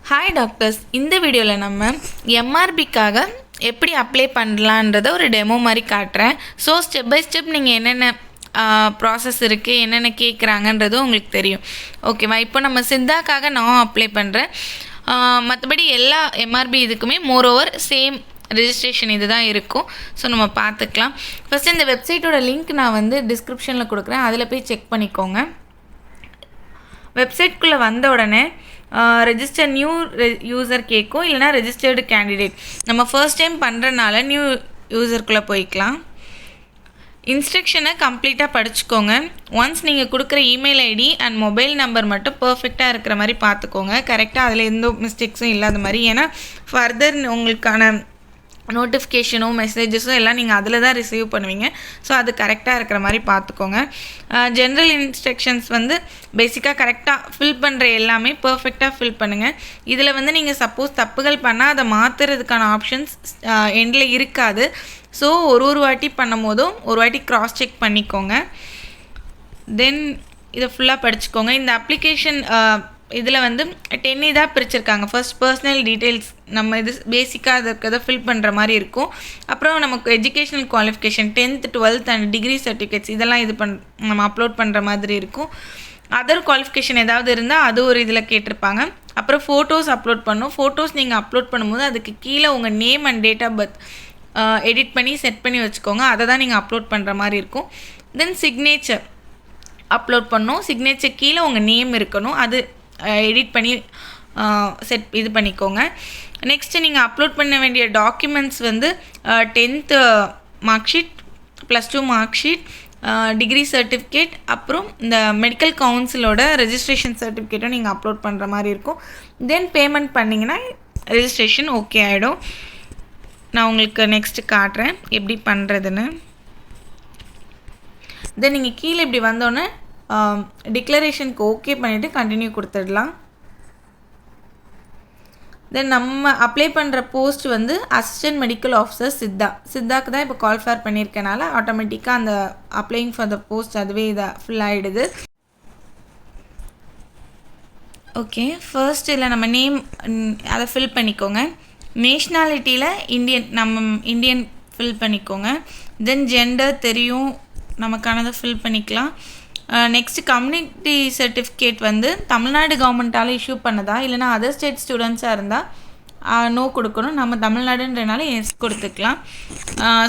Hi doctors, இந்த வீடியோவில் நம்ம எம்ஆர்பிக்காக எப்படி அப்ளை பண்ணலான்றதை ஒரு டெமோ மாதிரி காட்டுறேன். ஸோ ஸ்டெப் பை ஸ்டெப் நீங்கள் என்னென்ன ப்ராசஸ் இருக்குது, என்னென்ன கேட்குறாங்கன்றதும் உங்களுக்கு தெரியும். ஓகேவா? இப்போ நம்ம சித்தாக்காக நான் அப்ளை பண்ணுறேன். மற்றபடி எல்லா எம்ஆர்பி இதுக்குமே மோரோவர் சேம் ரெஜிஸ்ட்ரேஷன் இது தான் இருக்கும். ஸோ நம்ம பார்த்துக்கலாம். ஃபஸ்ட்டு இந்த வெப்சைட்டோட லிங்க் நான் வந்து டிஸ்கிரிப்ஷனில் கொடுக்குறேன், அதில் போய் செக் பண்ணிக்கோங்க. வெப்சைட்குள்ளே வந்த உடனே ரெஜிஸ்டர் நியூ யூசர் கேட்கும், இல்லைனா ரெஜிஸ்டர்டு கேண்டிடேட். நம்ம ஃபர்ஸ்ட் டைம் பண்ணுறனால நியூ யூசருக்குள்ளே போய்க்கலாம். இன்ஸ்ட்ரக்ஷனை கம்ப்ளீட்டாக படிச்சுக்கோங்க. ஒன்ஸ் நீங்கள் கொடுக்குற email ID and mobile number மட்டும் பர்ஃபெக்டாக இருக்கிற மாதிரி பார்த்துக்கோங்க. கரெக்டாக அதில் எந்த மிஸ்டேக்ஸும் இல்லாத மாதிரி. ஏன்னா ஃபர்தர் உங்களுக்கான நோட்டிஃபிகேஷனும் மெசேஜஸும் எல்லாம் நீங்கள் அதில் தான் ரிசீவ் பண்ணுவீங்க. ஸோ அது கரெக்டாக இருக்கிற மாதிரி பார்த்துக்கோங்க. ஜென்ரல் இன்ஸ்ட்ரக்ஷன்ஸ் வந்து பேசிக்காக கரெக்டாக ஃபில் பண்ணுற எல்லாமே பர்ஃபெக்டாக ஃபில் பண்ணுங்கள். இதில் வந்து நீங்கள் சப்போஸ் தப்புகள் பண்ணால் அதை மாற்றுறதுக்கான ஆப்ஷன்ஸ் எண்டில் இருக்காது. ஸோ ஒரு வாட்டி பண்ணும் போதும் ஒரு வாட்டி க்ராஸ் செக் பண்ணிக்கோங்க. தென் இதை ஃபுல்லாக படிச்சுக்கோங்க. இந்த அப்ளிகேஷன் இதில் வந்து 10 இதாக பிரிச்சிருக்காங்க. ஃபர்ஸ்ட் பர்சனல் டீட்டெயில்ஸ், நம்ம இது பேசிக்காக இருக்கிறத ஃபில் பண்ணுற மாதிரி இருக்கும். அப்புறம் நமக்கு educational qualification 10th 12th and degree certificates இதெல்லாம் நம்ம அப்லோட் பண்ணுற மாதிரி இருக்கும். அதர் குவாலிஃபிகேஷன் ஏதாவது இருந்தால் அது ஒரு இதில் கேட்டிருப்பாங்க. அப்புறம் ஃபோட்டோஸ் அப்லோட் பண்ணணும். ஃபோட்டோஸ் நீங்கள் அப்லோட் பண்ணும்போது அதுக்கு கீழே உங்கள் name and date of birth edit பண்ணி செட் பண்ணி வச்சுக்கோங்க. அதை தான் நீங்கள் அப்லோட் பண்ணுற மாதிரி இருக்கும். தென் சிக்னேச்சர் அப்லோட் பண்ணணும். சிக்னேச்சர் கீழே உங்கள் நேம் இருக்கணும். அது எடிட் பண்ணி இது பண்ணிக்கோங்க. நெக்ஸ்ட்டு நீங்கள் அப்லோட் பண்ண வேண்டிய டாக்குமெண்ட்ஸ் வந்து 10th mark sheet, +2 mark sheet, degree certificate, அப்புறம் இந்த மெடிக்கல் கவுன்சிலோட ரெஜிஸ்ட்ரேஷன் சர்டிஃபிகேட்டும் நீங்கள் அப்லோட் பண்ணுற மாதிரி இருக்கும். தென் பேமெண்ட் பண்ணிங்கன்னா ரெஜிஸ்ட்ரேஷன் ஓகே ஆகிடும். நான் உங்களுக்கு நெக்ஸ்ட்டு காட்டுறேன் எப்படி பண்ணுறதுன்னு. தென் நீங்கள் கீழே இப்படி வந்தோடனே டிக்ளரேஷனுக்கு ஓகே பண்ணிவிட்டு கண்டினியூ கொடுத்துடலாம். தென் நம்ம அப்ளை பண்ணுற போஸ்ட் வந்து அசிஸ்டன்ட் மெடிக்கல் ஆஃபீஸர் சித்தாக்கு தான் இப்போ கால் ஃபேர் பண்ணியிருக்கனால ஆட்டோமேட்டிக்காக அந்த அப்ளைங் ஃபார் த போஸ்ட் அதுவே இதை ஃபில் ஆகிடுது. ஓகே, ஃபர்ஸ்ட் இல்லை நம்ம நேம் அதை ஃபில் பண்ணிக்கோங்க. நேஷ்னாலிட்டியில் நம்ம இந்தியன் ஃபில் பண்ணிக்கோங்க. தென் ஜெண்டர் தெரியும், நமக்கானதை ஃபில் பண்ணிக்கலாம். நெக்ஸ்ட்டு கம்யூனிட்டி சர்டிஃபிகேட் வந்து தமிழ்நாடு கவர்மெண்ட்டால் இஷ்யூ பண்ணதா, இல்லைனா அதர் ஸ்டேட் ஸ்டூடெண்ட்ஸாக இருந்தால் நோ கொடுக்கணும். நம்ம தமிழ்நாடுன்றனால எஸ் கொடுத்துக்கலாம்.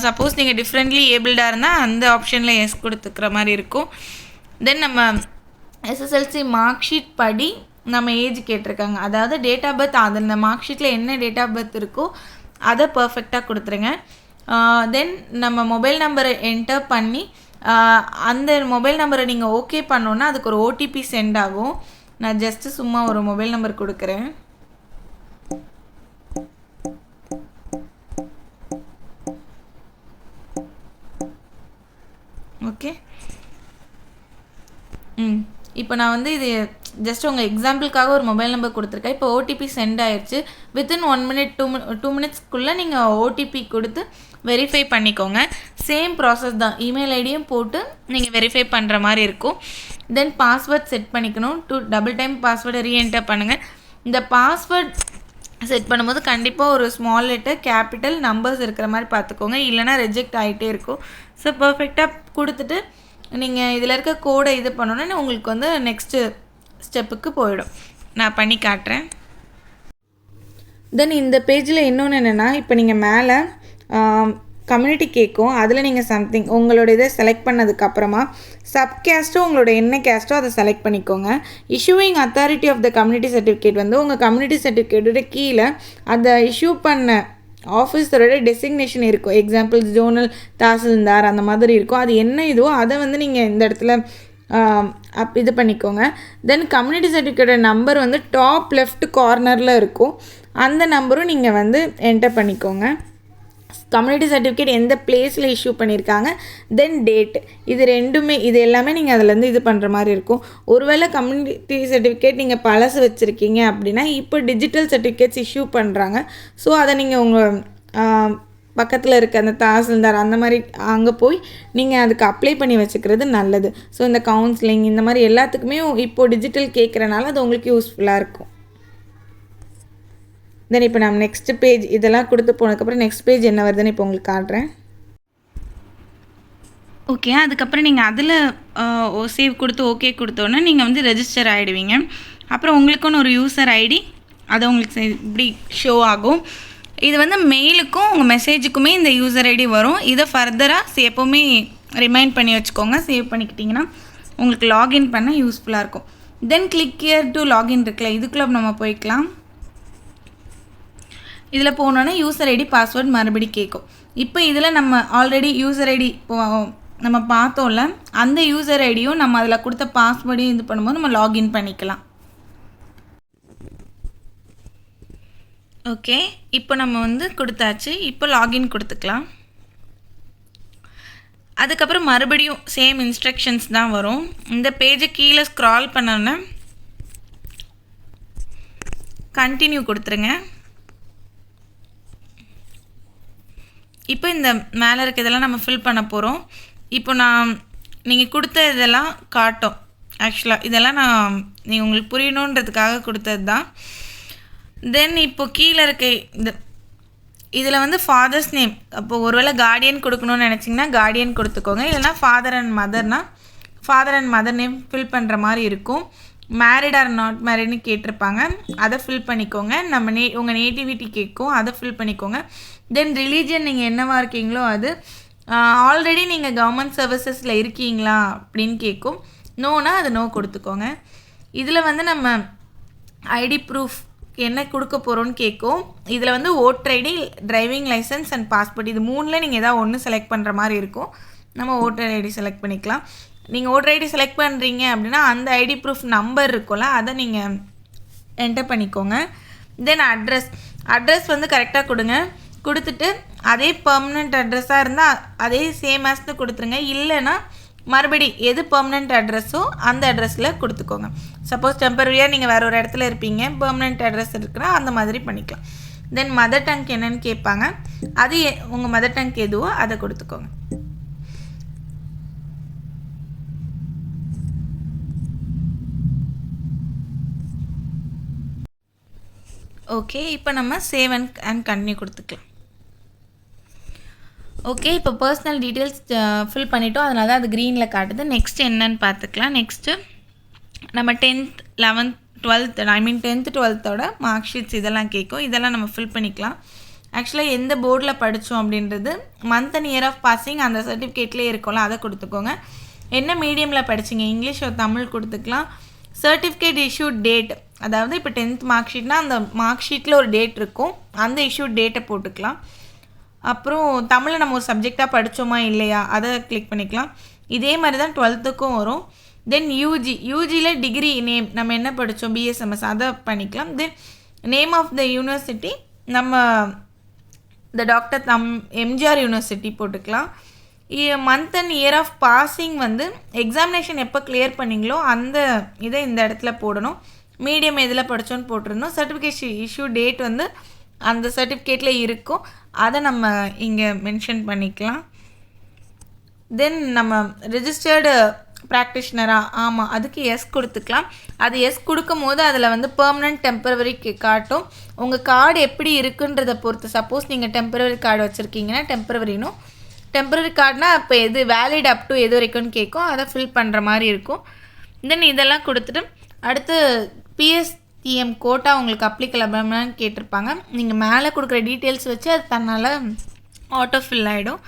சப்போஸ் நீங்கள் டிஃப்ரெண்ட்லி ஏபிள்டாக இருந்தால் அந்த ஆப்ஷனில் எஸ் கொடுத்துக்கிற மாதிரி இருக்கும். தென் நம்ம எஸ்எஸ்எல்சி மார்க் ஷீட் படி நம்ம ஏஜ் கேட்டிருக்காங்க. அதாவது டேட் ஆஃப் பர்த், அதில் இந்த மார்க் ஷீட்டில் என்ன டேட் ஆஃப் பர்த் இருக்கோ அதை பர்ஃபெக்டாக கொடுத்துருங்க. தென் நம்ம மொபைல் நம்பரை என்டர் பண்ணி அந்த மொபைல் நம்பரை நீங்கள் ஓகே பண்ணோன்னா அதுக்கு ஒரு ஓடிபி சென்ட் ஆகும். நான் ஜஸ்ட்டு சும்மா ஒரு மொபைல் நம்பர் கொடுக்குறேன். ஓகே, இப்போ நான் வந்து இது ஜஸ்ட் உங்கள் எக்ஸாம்பிளுக்காக ஒரு மொபைல் நம்பர் கொடுத்துருக்கேன். இப்போ ஓடிபி சென்ட் ஆயிடுச்சு. வித்தின் 1 minute 2 minutesக்குள்ளே நீங்கள் ஓடிபி கொடுத்து வெரிஃபை பண்ணிக்கோங்க. சேம் ப்ராசஸ் தான், இமெயில் ஐடியும் போட்டு நீங்கள் வெரிஃபை பண்ணுற மாதிரி இருக்கும். தென் பாஸ்வேர்ட் செட் பண்ணிக்கணும். 2 double time பாஸ்வேர்டை ரீஎன்டர் பண்ணுங்கள். இந்த பாஸ்வேர்ட் செட் பண்ணும்போது கண்டிப்பாக ஒரு ஸ்மால் லெட்டர், கேபிட்டல், நம்பர்ஸ் இருக்கிற மாதிரி பார்த்துக்கோங்க, இல்லைனா ரிஜெக்ட் ஆகிட்டே இருக்கும். ஸோ பர்ஃபெக்டாக கொடுத்துட்டு நீங்கள் இதில் இருக்க கோடை இது பண்ணணுன்னு உங்களுக்கு வந்து நெக்ஸ்ட்டு ஸ்டெப்புக்கு போயிடும். நான் பண்ணி காட்டுறேன். தென் இந்த பேஜில் இன்னொன்று என்னென்னா, இப்போ நீங்கள் மேலே கம்யூனிட்டி கேட்கும், அதில் நீங்கள் சம்திங் உங்களோட இதை செலக்ட் பண்ணதுக்கப்புறமா சப்கேஸ்ட்டோ உங்களோட என்ன கேஸ்ட்டோ அதை செலக்ட் பண்ணிக்கோங்க. Issuing authority of the community certificate வந்து உங்கள் கம்யூனிட்டி சர்டிஃபிகேட்டோட கீழே அதை இஷ்யூ பண்ண ஆஃபீஸரோட டெசிக்னேஷன் இருக்கும். எக்ஸாம்பிள் ஜோனல் தாசில்தார் அந்த மாதிரி இருக்கும். அது என்ன இதுவோ அதை வந்து நீங்கள் இந்த இடத்துல இது பண்ணிக்கோங்க. தென் கம்யூனிட்டி சர்டிஃபிகேட்டோட நம்பர் வந்து டாப் லெஃப்ட் கார்னரில் இருக்கும். அந்த நம்பரும் நீங்கள் வந்து என்டர் பண்ணிக்கோங்க. கம்யூனிட்டி சர்டிஃபிகேட் எந்த பிளேஸில் இஷ்யூ பண்ணியிருக்காங்க, தென் டேட், இது எல்லாமே நீங்கள் அதிலேருந்து இது பண்ணுற மாதிரி இருக்கும். ஒருவேளை கம்யூனிட்டி சர்டிஃபிகேட் நீங்கள் பழசு வச்சுருக்கீங்க அப்படின்னா இப்போ டிஜிட்டல் சர்டிஃபிகேட்ஸ் இஷ்யூ பண்ணுறாங்க. ஸோ அதை நீங்கள் உங்கள் பக்கத்தில் இருக்க அந்த தாசில்தார் அந்த மாதிரி அங்கே போய் நீங்கள் அதுக்கு அப்ளை பண்ணி வச்சுக்கிறது நல்லது. ஸோ இந்த கவுன்சிலிங் இந்த மாதிரி எல்லாத்துக்குமே இப்போது டிஜிட்டல் கேட்குறனால அது உங்களுக்கு யூஸ்ஃபுல்லாக இருக்கும். தென் இப்போ நான் நெக்ஸ்ட் பேஜ் இதெல்லாம் கொடுத்து போனதுக்கப்புறம் நெக்ஸ்ட் பேஜ் என்ன வருதுன்னு இப்போ உங்களுக்கு காட்டுறேன். ஓகே, அதுக்கப்புறம் நீங்கள் அதில் சேவ் கொடுத்து ஓகே கொடுத்தோன்னே நீங்கள் வந்து ரெஜிஸ்டர் ஆகிடுவீங்க. அப்புறம் உங்களுக்குன்னு ஒரு யூசர் ஐடி அது உங்களுக்கு இப்படி ஷோ ஆகும். இது வந்து மெயிலுக்கும் உங்கள் மெசேஜுக்குமே இந்த யூசர் ஐடி வரும். இதை ஃபர்தராக எப்போவுமே ரிமைண்ட் பண்ணி வச்சுக்கோங்க. சேவ் பண்ணிக்கிட்டிங்கன்னா உங்களுக்கு லாகின் பண்ண யூஸ்ஃபுல்லாக இருக்கும். தென் கிளிக் ஹியர் டு லாகின் இருக்குல்ல, இதுக்குள்ளே நம்ம போய்க்கலாம். இதில் போனோன்னா யூசர் ஐடி பாஸ்வேர்ட் மறுபடி கேட்கும். இப்போ இதில் நம்ம ஆல்ரெடி யூசர் ஐடி நம்ம பார்த்தோம்ல, அந்த யூசர் ஐடியும் நம்ம அதில் கொடுத்த பாஸ்வேர்டையும் இது பண்ணும்போது நம்ம லாகின் பண்ணிக்கலாம். ஓகே, இப்போ நம்ம வந்து கொடுத்தாச்சு. இப்போ லாகின் கொடுத்துக்கலாம். அதுக்கப்புறம் மறுபடியும் சேம் இன்ஸ்ட்ரக்ஷன்ஸ் தான் வரும். இந்த பேஜை கீழே ஸ்க்ரால் பண்ணோன்னா கண்டினியூ கொடுத்துருங்க. இப்போ இந்த மேலே இருக்க இதெல்லாம் நம்ம ஃபில் பண்ண போகிறோம். இப்போ நீங்கள் கொடுத்த இதெல்லாம் காட்டும். ஆக்சுவலாக இதெல்லாம் நீங்கள் உங்களுக்கு புரியணுன்றதுக்காக கொடுத்தது தான். தென் இப்போ கீழே இருக்க இதில் வந்து ஃபாதர்ஸ் நேம், அப்போது ஒருவேளை கார்டியன் கொடுக்கணும்னு நினச்சிங்கன்னா கார்டியன் கொடுத்துக்கோங்க. இல்லைனா ஃபாதர் அண்ட் மதர்னால் father and mother name fill பண்ணுற மாதிரி இருக்கும். மேரிட் ஆர் நாட் மேரிட்னு கேட்டிருப்பாங்க, அதை ஃபில் பண்ணிக்கோங்க. நம்ம உங்கள் நேட்டிவிட்டி கேட்கும், அதை ஃபில் பண்ணிக்கோங்க. தென் ரிலீஜியன் நீங்கள் என்னவாக இருக்கீங்களோ அது. ஆல்ரெடி நீங்கள் கவர்மெண்ட் சர்வீசஸில் இருக்கீங்களா அப்படின்னு கேட்கும். நோனா அது நோ கொடுத்துக்கோங்க. இதில் வந்து நம்ம ஐடி ப்ரூஃப் என்ன கொடுக்க போகிறோன்னு கேட்கும். இதில் வந்து voter ID, driving licence and passport, இது மூணில் நீங்கள் எதாவது ஒன்று செலக்ட் பண்ணுற மாதிரி இருக்கும். நம்ம ஓட்டர் ஐடி செலக்ட் பண்ணிக்கலாம். நீங்கள் ஓட்டர் ஐடி செலக்ட் பண்ணுறீங்க அப்படின்னா அந்த ஐடி ப்ரூஃப் நம்பர் இருக்கும்ல, அதை நீங்கள் என்டர் பண்ணிக்கோங்க. தென் அட்ரஸ் வந்து கரெக்டாக கொடுங்க. கொடுத்துட்டு அதே பெர்மனண்ட் அட்ரஸாக இருந்தால் அதே சேம் ஆஸ்னு கொடுத்துருங்க. இல்லைன்னா மறுபடி எது பெர்மனண்ட் அட்ரஸோ அந்த அட்ரஸில் கொடுத்துக்கோங்க. சப்போஸ் டெம்பரரியாக நீங்கள் வேறு ஒரு இடத்துல இருப்பீங்க, பெர்மனண்ட் அட்ரஸ் இருக்குன்னா அந்த மாதிரி பண்ணிக்கலாம். தென் மதர் டங் என்னன்னு கேட்பாங்க, அது உங்கள் மதர் டங் எதுவோ அதை கொடுத்துக்கோங்க. ஓகே, இப்போ நம்ம சேவ் அண்ட் கண்டினியூ கொடுத்துக்கலாம். ஓகே, இப்போ பர்சனல் டீட்டெயில்ஸ் ஃபில் பண்ணிட்டோம், அதனால தான் அது க்ரீனில் காட்டுது. நெக்ஸ்ட் என்னன்னு பார்த்துக்கலாம். நெக்ஸ்ட்டு நம்ம 10th 11th 12th 10th 12th mark sheets இதெல்லாம் கேட்கும். இதெல்லாம் நம்ம ஃபில் பண்ணிக்கலாம். ஆக்சுவலாக எந்த போர்டில் படித்தோம் அப்படின்றது month and year of passing அந்த சர்டிஃபிகேட்லேயே இருக்கும்ல, அதை கொடுத்துக்கோங்க. என்ன மீடியமில் படிச்சிங்க, இங்கிலீஷ் ஒரு தமிழ் கொடுத்துக்கலாம். சர்டிஃபிகேட் இஷ்யூ டேட், அதாவது இப்போ 10th மார்க் ஷீட்னால் அந்த மார்க் ஷீட்டில் ஒரு டேட் இருக்கும், அந்த இஷ்யூ டேட்டை போட்டுக்கலாம். அப்புறம் தமிழை நம்ம ஒரு சப்ஜெக்டாக படித்தோமா இல்லையா அதை கிளிக் பண்ணிக்கலாம். இதே மாதிரி தான் 12th வரும். தென் யூஜியில் டிகிரி நேம் நம்ம என்ன படித்தோம், பிஎஸ்எம்எஸ், அதை பண்ணிக்கலாம். Then name of the university நம்ம இந்த டாக்டர் எம்ஜிஆர் யூனிவர்சிட்டி போட்டுக்கலாம். Month and year of passing வந்து எக்ஸாமினேஷன் எப்போ கிளியர் பண்ணிங்களோ அந்த இதை இந்த இடத்துல போடணும். மீடியம் எதில் படித்தோன்னு போட்டுருந்தோம். சர்டிஃபிகேட் இஷ்யூ டேட் வந்து அந்த சர்டிஃபிகேட்டில் இருக்கும், அதை நம்ம இங்கே மென்ஷன் பண்ணிக்கலாம். தென் நம்ம ரெஜிஸ்டர்டு ப்ராக்டிஷ்னராக, ஆமாம், அதுக்கு எஸ் கொடுத்துக்கலாம். அது எஸ் கொடுக்கும் போது அதில் வந்து பெர்மனண்ட் டெம்பரவரி காட்டும். உங்கள் கார்டு எப்படி இருக்குன்றதை பொறுத்து, சப்போஸ் நீங்கள் டெம்பரவரி கார்டு வச்சுருக்கீங்கன்னா டெம்பரரி கார்டுனால் இப்போ எது வேலிட் அப் டு எது வரைக்கும்னு கேட்கும், அதை ஃபில் பண்ணுற மாதிரி இருக்கும். தென் இதெல்லாம் கொடுத்துட்டு அடுத்து பிஎஸ்டிஎம் கோட்டா உங்களுக்கு அப்ளிகபிளான்னு கேட்டிருப்பாங்க. நீங்கள் மேலே கொடுக்குற டீட்டெயில்ஸ் வச்சு அது தன்னால் ஆட்டோ ஃபில் ஆகிடும்.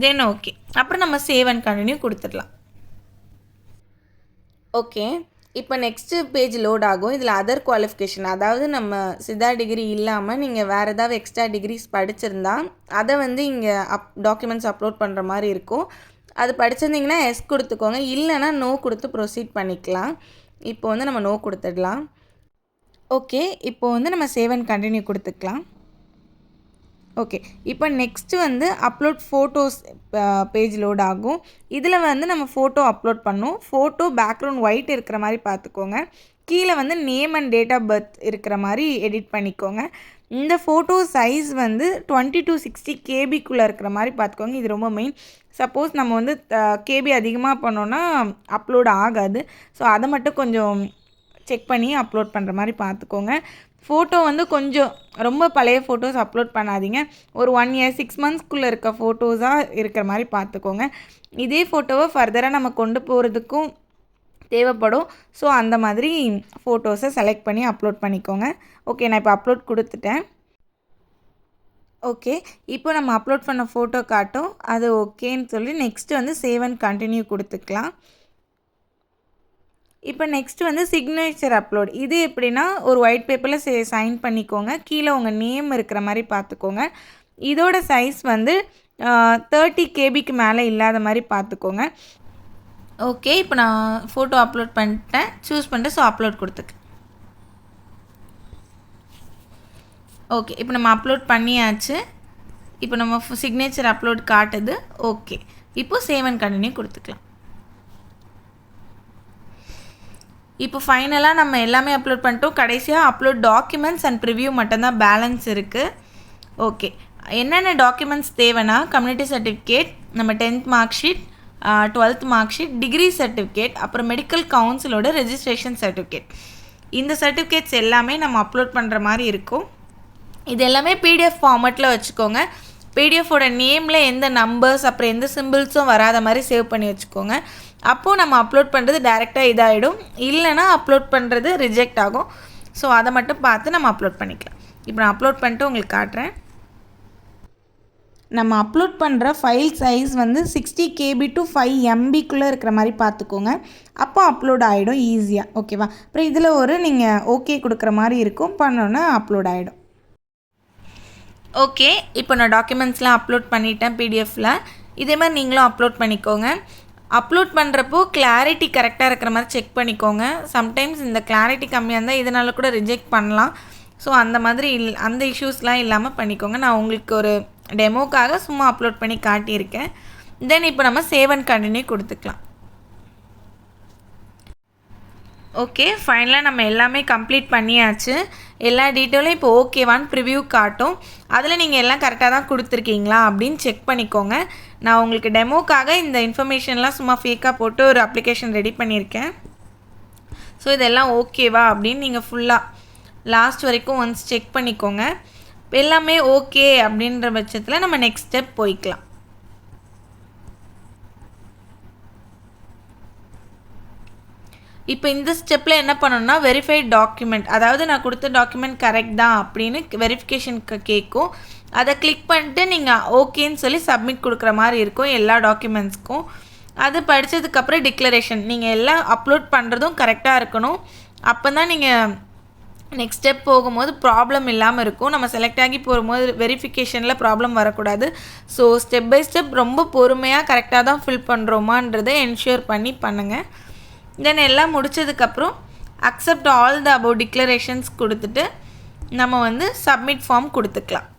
தென் ஓகே, அப்புறம் நம்ம சேவ் அண்ட் கண்டினியூ கொடுத்துடலாம். ஓகே, இப்போ நெக்ஸ்ட்டு பேஜ் லோட் ஆகும். இதில் அதர் குவாலிஃபிகேஷன், அதாவது நம்ம சித்தா டிகிரி இல்லாமல் நீங்கள் வேறு ஏதாவது எக்ஸ்ட்ரா டிகிரிஸ் படிச்சிருந்தா அதை வந்து இங்கே டாக்குமெண்ட்ஸ் அப்லோட் பண்ணுற மாதிரி இருக்கும். அது படிச்சிருந்திங்கன்னா எஸ் கொடுத்துக்கோங்க, இல்லைனா நோ கொடுத்து ப்ரொசீட் பண்ணிக்கலாம். இப்போ வந்து நம்ம நோ கொடுத்துடலாம். ஓகே, இப்போ வந்து நம்ம சேவ் அண்ட் கண்டினியூ கொடுத்துக்கலாம். ஓகே, இப்போ நெக்ஸ்ட்டு வந்து அப்லோட் ஃபோட்டோஸ் பேஜ் லோட் ஆகும். இதில் வந்து நம்ம ஃபோட்டோ அப்லோட் பண்ணோம். ஃபோட்டோ பேக்ரவுண்ட் ஒயிட் இருக்கிற மாதிரி பார்த்துக்கோங்க. கீழே வந்து name and date of birth இருக்கிற மாதிரி எடிட் பண்ணிக்கோங்க. இந்த ஃபோட்டோ சைஸ் வந்து 20 to 60 கேபிக்குள்ளே இருக்கிற மாதிரி பார்த்துக்கோங்க. இது ரொம்ப மெயின். சப்போஸ் நம்ம வந்து கேபி அதிகமாக பண்ணோன்னா அப்லோட் ஆகாது. ஸோ அதை மட்டும் கொஞ்சம் செக் பண்ணி அப்லோட் பண்ணுற மாதிரி பார்த்துக்கோங்க. ஃபோட்டோ வந்து கொஞ்சம் ரொம்ப பழைய ஃபோட்டோஸ் அப்லோட் பண்ணாதீங்க. ஒரு 1 இயர் 6 மந்த்ஸ்க்குள்ளே இருக்க ஃபோட்டோஸாக இருக்கிற மாதிரி பார்த்துக்கோங்க. இதே ஃபோட்டோவை ஃபர்தராக நம்ம கொண்டு போகிறதுக்கும் தேவைப்படும். ஸோ அந்த மாதிரி ஃபோட்டோஸை செலக்ட் பண்ணி அப்லோட் பண்ணிக்கோங்க. ஓகே, நான் இப்போ அப்லோட் கொடுத்துட்டேன். ஓகே, இப்போ நம்ம அப்லோட் பண்ண ஃபோட்டோ காட்டும். அது ஓகேன்னு சொல்லி நெக்ஸ்ட்டு வந்து சேவ் அண்ட் கண்டினியூ கொடுத்துக்கலாம். இப்போ நெக்ஸ்ட்டு வந்து சிக்னேச்சர் அப்லோட். இது எப்படின்னா ஒரு ஒயிட் பேப்பரில் சைன் பண்ணிக்கோங்க. கீழே உங்கள் நேம் இருக்கிற மாதிரி பார்த்துக்கோங்க. இதோட சைஸ் வந்து 30 KBக்கு மேலே இல்லாத மாதிரி பார்த்துக்கோங்க. ஓகே, இப்போ நான் ஃபோட்டோ அப்லோட் பண்ணிட்டேன். சூஸ் பண்ணிட்டு ஸோ அப்லோட் கொடுத்துக்கேன். ஓகே, இப்போ நம்ம அப்லோட் பண்ணியாச்சு. இப்போ நம்ம சிக்னேச்சர் அப்லோட் காட்டுது. ஓகே, இப்போ சேவ் அண்ட் கண்டினியூ கொடுத்துக்கலாம். இப்போ ஃபைனலாக நம்ம எல்லாமே அப்லோட் பண்ணிட்டோம். கடைசியாக அப்லோட் டாக்குமெண்ட்ஸ் அண்ட் ப்ரிவ்யூ மட்டும்தான் பேலன்ஸ் இருக்குது. ஓகே, என்னென்ன டாக்குமெண்ட்ஸ் தேவைன்னா கம்யூனிட்டி சர்டிஃபிகேட், நம்ம 10th mark sheet, 12th mark sheet, degree certificate, அப்புறம் மெடிக்கல் கவுன்சிலோட ரெஜிஸ்ட்ரேஷன் சர்டிஃபிகேட். இந்த சர்டிஃபிகேட்ஸ் எல்லாமே நம்ம அப்லோட் பண்ணுற மாதிரி இருக்கும். இது எல்லாமே PDF ஃபார்மேட்டில் வச்சுக்கோங்க. பிடிஎஃபோட நேமில் எந்த நம்பர்ஸ் அப்புறம் எந்த சிம்பிள்ஸும் வராத மாதிரி சேவ் பண்ணி வச்சுக்கோங்க. அப்போது நம்ம அப்லோட் பண்ணுறது டைரெக்டாக இதாகிடும், இல்லைனா அப்லோட் பண்ணுறது ரிஜெக்ட் ஆகும். ஸோ அதை மட்டும் பார்த்து நம்ம அப்லோட் பண்ணிக்கலாம். இப்போ நான் அப்லோட் பண்ணிட்டு உங்களுக்கு காட்டுறேன். நம்ம அப்லோட் பண்ணுற ஃபைல் சைஸ் வந்து 60 KB to 5 MBக்குள்ளே இருக்கிற மாதிரி பார்த்துக்கோங்க. அப்போ அப்லோட் ஆகிடும் ஈஸியாக. ஓகேவா? அப்புறம் இதில் ஒரு நீங்கள் ஓகே கொடுக்குற மாதிரி இருக்கும், பண்ணோன்னா அப்லோட் ஆகிடும். ஓகே, இப்போ நான் டாக்குமெண்ட்ஸ்லாம் அப்லோட் பண்ணிட்டேன் பிடிஎஃப்பில். இதே மாதிரி நீங்களும் அப்லோட் பண்ணிக்கோங்க. அப்லோட் பண்ணுறப்போ கிளாரிட்டி கரெக்டாக இருக்கிற மாதிரி செக் பண்ணிக்கோங்க. சம்டைம்ஸ் இந்த கிளாரிட்டி கம்மியாக இருந்தால் இதனால் கூட ரிஜெக்ட் பண்ணலாம். ஸோ அந்த மாதிரி அந்த இஷ்யூஸ்லாம் இல்லாமல் பண்ணிக்கோங்க. நான் உங்களுக்கு ஒரு டெமோக்காக சும்மா அப்லோட் பண்ணி காட்டியிருக்கேன். தென் இப்போ நம்ம சேவ் அண்ட் கண்டினியூ கொடுத்துக்கலாம். ஓகே, ஃபைனலாக நம்ம எல்லாமே கம்ப்ளீட் பண்ணியாச்சு. எல்லா டீட்டெயிலும் இப்போ ஓகேவான்னு ப்ரிவ்யூ காட்டும். அதில் நீங்கள் எல்லாம் கரெக்டாக தான் கொடுத்துருக்கீங்களா அப்படின்னு செக் பண்ணிக்கோங்க. நான் உங்களுக்கு டெமோக்காக இந்த இன்ஃபர்மேஷன்லாம் சும்மா ஃபேக்காக போட்டு ஒரு அப்ளிகேஷன் ரெடி பண்ணியிருக்கேன். ஸோ இதெல்லாம் ஓகேவா அப்படின்னு நீங்கள் ஃபுல்லாக லாஸ்ட் வரைக்கும் ஒன்ஸ் செக் பண்ணிக்கோங்க. எல்லாமே ஓகே அப்படின்ற பட்சத்தில் நம்ம நெக்ஸ்ட் ஸ்டெப் போய்க்கலாம். இப்போ இந்த ஸ்டெப்பில் என்ன பண்ணணும்னா வெரிஃபைட் டாக்குமெண்ட், அதாவது நான் கொடுத்த டாக்குமெண்ட் கரெக்ட் தான் அப்படின்னு வெரிஃபிகேஷனுக்கு கேட்கும். அதை கிளிக் பண்ணிட்டு நீங்கள் ஓகேன்னு சொல்லி சப்மிட் கொடுக்குற மாதிரி இருக்கும் எல்லா டாக்குமெண்ட்ஸ்க்கும். அது படித்ததுக்கப்புறம் டிக்ளரேஷன், நீங்கள் எல்லாம் அப்லோட் பண்ணுறதும் கரெக்டாக இருக்கணும். அப்போ தான் நீங்கள் நெக்ஸ்ட் ஸ்டெப் போகும்போது ப்ராப்ளம் இல்லாமல் இருக்கும். நம்ம செலக்ட் ஆகி போகும்போது வெரிஃபிகேஷனில் ப்ராப்ளம் வரக்கூடாது. ஸோ ஸ்டெப் பை ஸ்டெப் ரொம்ப பொறுமையாக கரெக்டாக தான் ஃபில் பண்ணுறோமான்றதை என்ஷூர் பண்ணி பண்ணுங்கள். தென் எல்லாம் முடித்ததுக்கப்புறம் accept all the above declarations கொடுத்துட்டு நம்ம வந்து சப்மிட் ஃபார்ம் கொடுத்துக்கலாம்.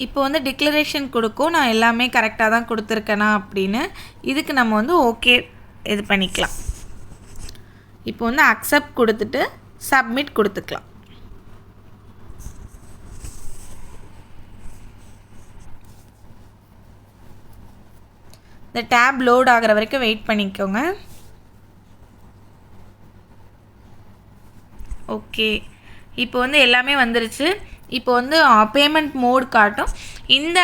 இப்போ வந்து டிக்ளரேஷன் கொடுக்கும், நான் எல்லாமே கரெக்டாக தான் கொடுத்துருக்கேனா அப்படின்னு. இதுக்கு நம்ம வந்து ஓகே இது பண்ணிக்கலாம். இப்போ வந்து அக்செப்ட் கொடுத்துட்டு சப்மிட் கொடுத்துக்கலாம். இந்த டேப் லோட் ஆகிற வரைக்கும் வெயிட் பண்ணிக்கோங்க. ஓகே, இப்போ வந்து எல்லாமே வந்துருச்சு. இப்போ வந்து பேமெண்ட் மோட் காட்டும். இந்த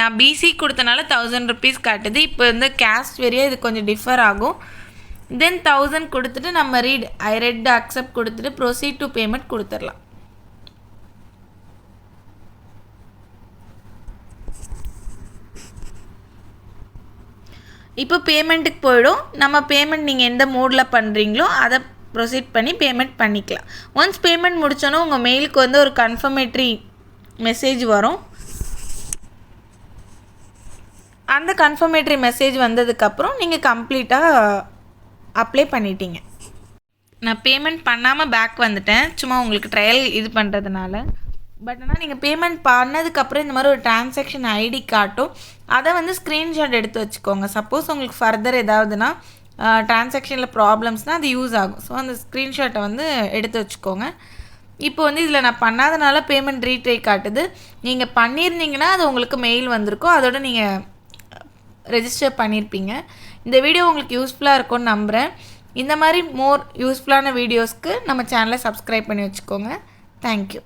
நான் பிசி கொடுத்தனால 1000 rupees காட்டுது. இப்போ வந்து கேஸ்ட் வேரியாக இது கொஞ்சம் டிஃபர் ஆகும். தென் 1000 கொடுத்துட்டு நம்ம ஐ ரெட் அக்செப்ட் கொடுத்துட்டு ப்ரொசீட் டு பேமெண்ட் கொடுத்துடலாம். இப்போ பேமெண்ட்டுக்கு போயிடும். நம்ம பேமெண்ட் நீங்கள் எந்த மோடில் பண்ணுறீங்களோ அதை ப்ரொசீட் பண்ணி பேமெண்ட் பண்ணிக்கலாம். ஒன்ஸ் பேமெண்ட் முடித்தோன்னா உங்கள் மெயிலுக்கு வந்து ஒரு கன்ஃபர்மேட்ரி மெசேஜ் வரும். அந்த கன்ஃபர்மேட்ரி மெசேஜ் வந்ததுக்கப்புறம் நீங்கள் கம்ப்ளீட்டாக அப்ளை பண்ணிட்டீங்க. நான் பேமெண்ட் பண்ணாமல் பேக் வந்துட்டேன், சும்மா உங்களுக்கு ட்ரையல் இது பண்ணுறதுனால. பட் ஆனால் நீங்கள் பேமெண்ட் பண்ணதுக்கப்புறம் இந்த மாதிரி ஒரு டிரான்சாக்ஷன் ஐடி காட்டும். அதை வந்து ஸ்க்ரீன்ஷாட் எடுத்து வச்சுக்கோங்க. சப்போஸ் உங்களுக்கு ஃபர்தர் ஏதாவதுனா டிரான்சாக்ஷனில் ப்ராப்ளம்ஸ்னால் அது யூஸ் ஆகும். ஸோ அந்த ஸ்க்ரீன்ஷாட்டை வந்து எடுத்து வச்சுக்கோங்க. இப்போ வந்து இதில் நான் பண்ணாதனால பேமெண்ட் ரீட்ரை காட்டுது. நீங்கள் பண்ணியிருந்தீங்கன்னா அது உங்களுக்கு மெயில் வந்திருக்கும். அதோட நீங்கள் ரெஜிஸ்டர் பண்ணியிருப்பீங்க. இந்த வீடியோ உங்களுக்கு யூஸ்ஃபுல்லாக இருக்கும்னு நம்புகிறேன். இந்த மாதிரி மோர் யூஸ்ஃபுல்லான வீடியோஸ்க்கு நம்ம சேனலை சப்ஸ்கிரைப் பண்ணி வச்சுக்கோங்க. தேங்க்யூ.